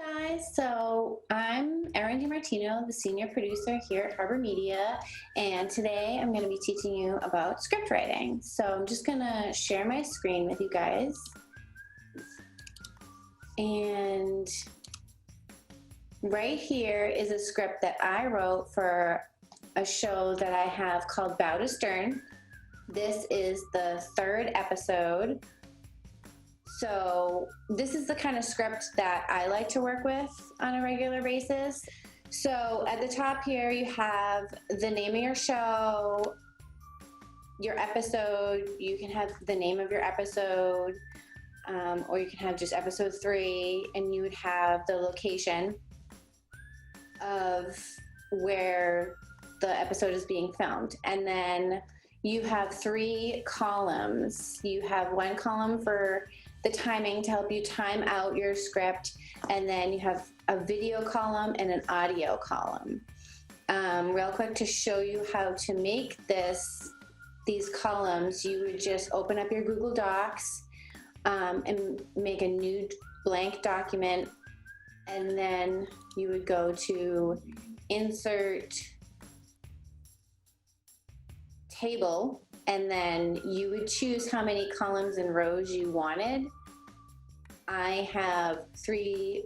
Guys, so I'm Erin DiMartino, the senior producer here at Harbor Media, and today I'm going to be teaching you about script writing. So I'm just going to share my screen with you guys. And right here is a script that I wrote for a show that I have called Bow to Stern. This is the 3rd episode. So this is the kind of script that I like to work with on a regular basis. So at the top here you have the name of your show, your episode. You can have the name of your episode, or you can have just episode 3, and you would have the location of where the episode is being filmed. And then you have 3 columns. You have one column for the timing to help you time out your script, and then you have a video column and an audio column. Real quick, to show you how to make these columns, you would just open up your Google Docs and make a new blank document, and then you would go to Insert Table, and then you would choose how many columns and rows you wanted. I have 3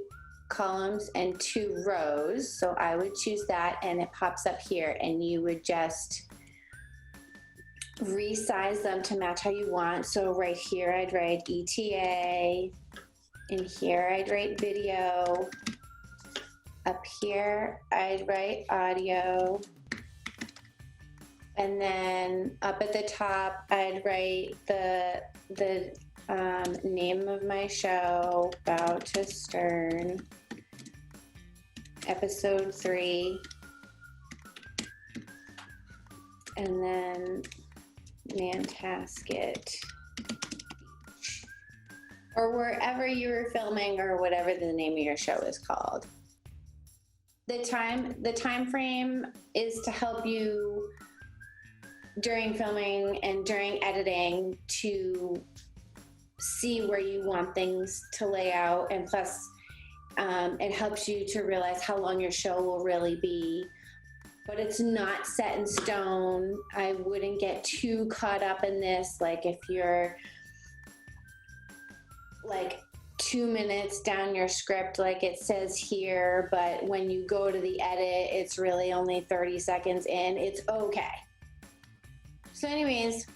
columns and 2 rows, so I would choose that, and it pops up here, and you would just resize them to match how you want. So right here I'd write ETA, in here I'd write video, up here I'd write audio, and then up at the top I'd write the name of my show, Bow to Stern, episode 3, and then Nantasket, or wherever you were filming, or whatever the name of your show is called. The time frame is to help you during filming and during editing to see where you want things to lay out, and plus it helps you to realize how long your show will really be. But it's not set in stone. I wouldn't get too caught up in this, like if you're like 2 minutes down your script like it says here, but when you go to the edit it's really only 30 seconds in, it's okay. So anyways,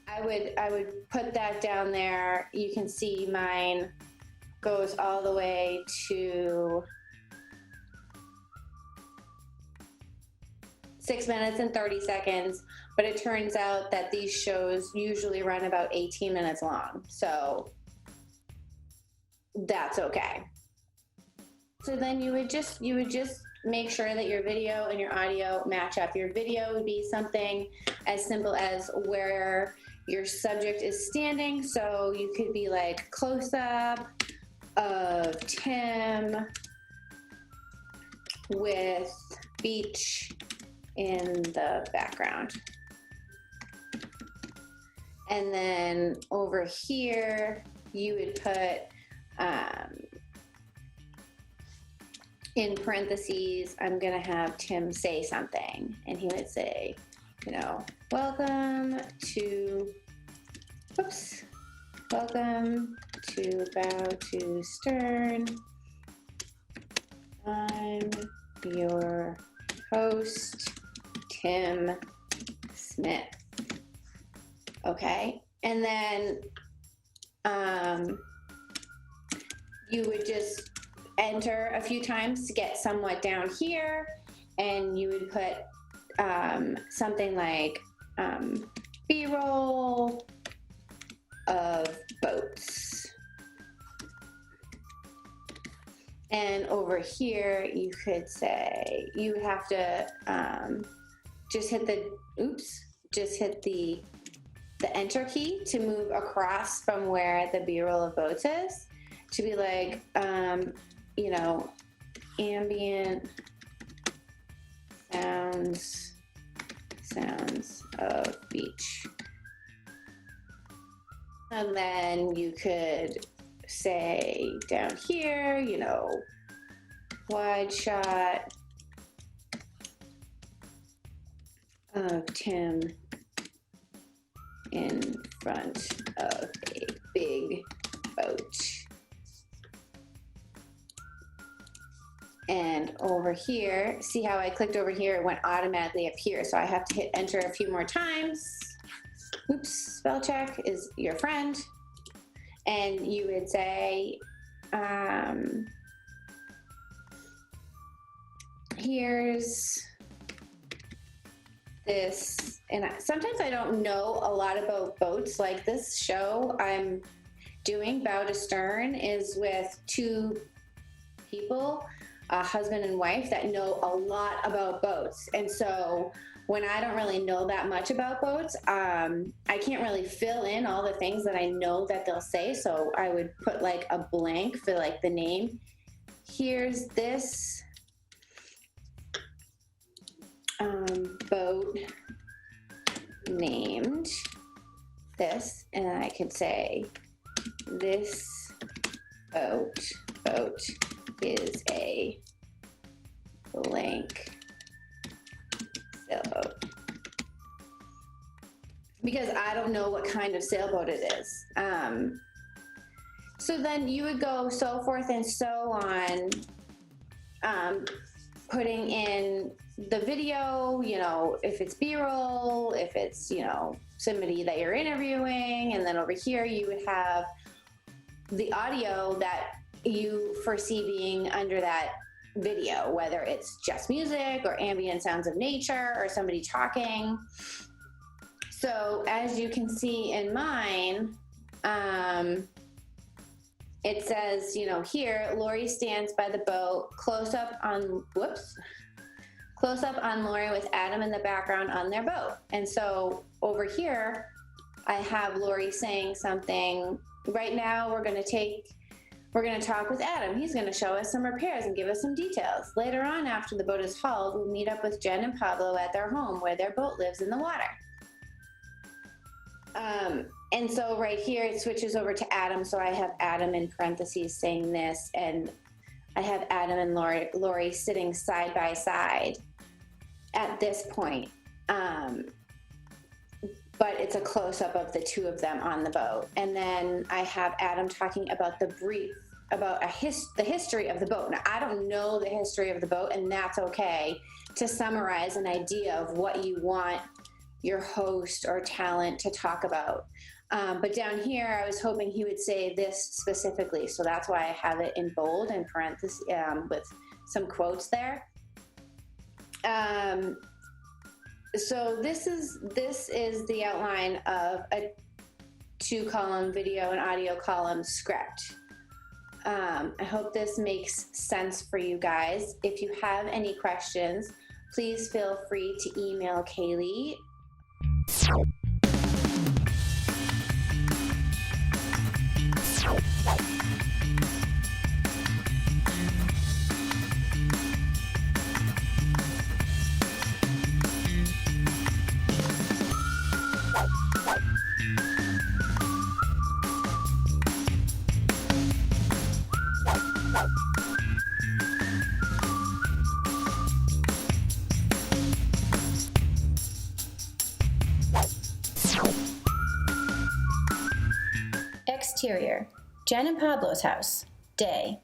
I would put that down there. You can see mine goes all the way to 6 minutes and 30 seconds, but it turns out that these shows usually run about 18 minutes long, so that's okay. So then you would just make sure that your video and your audio match up. Your video would be something as simple as where your subject is standing. So you could be like close up of Tim with beach in the background. And then over here, you would put in parentheses, I'm gonna have Tim say something, and he would say, you know, welcome to Bow to Stern. I'm your host, Tim Smith. Okay, and then you would just enter a few times to get somewhat down here, and you would put something like B-roll of boats. And over here you could say, you would have to just hit the enter key to move across from where the B-roll of boats is, to be like, you know, ambient sounds of beach. And then you could say down here, you know, wide shot of Tim in front of a big boat. And over here, see how I clicked over here, it went automatically up here. So I have to hit enter a few more times. Oops, spell check is your friend. And you would say, here's this, and sometimes I don't know a lot about boats. Like this show I'm doing, Bow to Stern, is with two people, a husband and wife, that know a lot about boats. And so when I don't really know that much about boats, I can't really fill in all the things that I know that they'll say. So I would put like a blank for like the name. Here's this boat named this, and I could say this boat is a blank sailboat, because I don't know what kind of sailboat it is. So then you would go so forth and so on, putting in the video, you know, if it's B-roll, if it's, you know, somebody that you're interviewing, and then over here you would have the audio that you foresee being under that video, whether it's just music or ambient sounds of nature or somebody talking. So as you can see in mine, it says, you know, here, Lori stands by the boat, close up on Lori with Adam in the background on their boat. And so over here, I have Lori saying something. Right now, we're going to talk with Adam. He's going to show us some repairs and give us some details. Later on, after the boat is hauled, we'll meet up with Jen and Pablo at their home where their boat lives in the water. And so right here, it switches over to Adam. So I have Adam in parentheses saying this, and I have Adam and Lori sitting side by side at this point. But it's a close-up of the two of them on the boat. And then I have Adam talking about the history of the boat. Now, I don't know the history of the boat, and that's okay, to summarize an idea of what you want your host or talent to talk about. But down here, I was hoping he would say this specifically. So that's why I have it in bold and parentheses with some quotes there. So this is the outline of a 2-column video and audio column script. I hope this makes sense for you guys. If you have any questions, please feel free to email Kaylee. Exterior, Jen and Pablo's house, day.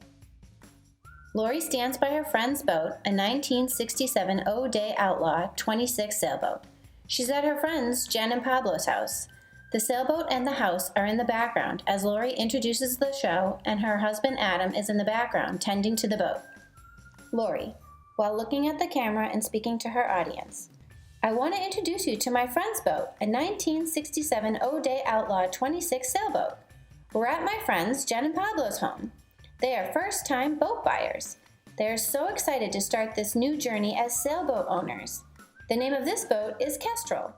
Lori stands by her friend's boat, a 1967 O'Day Outlaw 26 sailboat. She's at her friend's, Jen and Pablo's house. The sailboat and the house are in the background as Lori introduces the show, and her husband Adam is in the background tending to the boat. Lori, while looking at the camera and speaking to her audience. I want to introduce you to my friend's boat, a 1967 O'Day Outlaw 26 sailboat. We're at my friend's, Jen and Pablo's home. They are first-time boat buyers. They are so excited to start this new journey as sailboat owners. The name of this boat is Kestrel.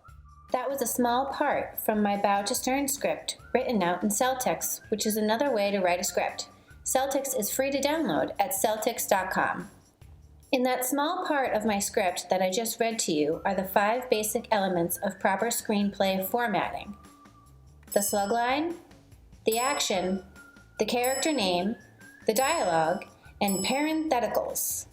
That was a small part from my Bow to Stern script, written out in Celtics, which is another way to write a script. Celtics is free to download at Celtics.com. In that small part of my script that I just read to you are the 5 basic elements of proper screenplay formatting: the slug line, the action, the character name, the dialogue, and parentheticals.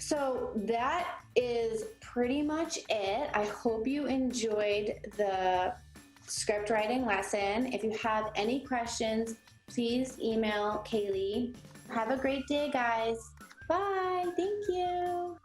So that is pretty much it. I hope you enjoyed the script writing lesson. If you have any questions, please email Kaylee. Have a great day, guys. Bye. Thank you.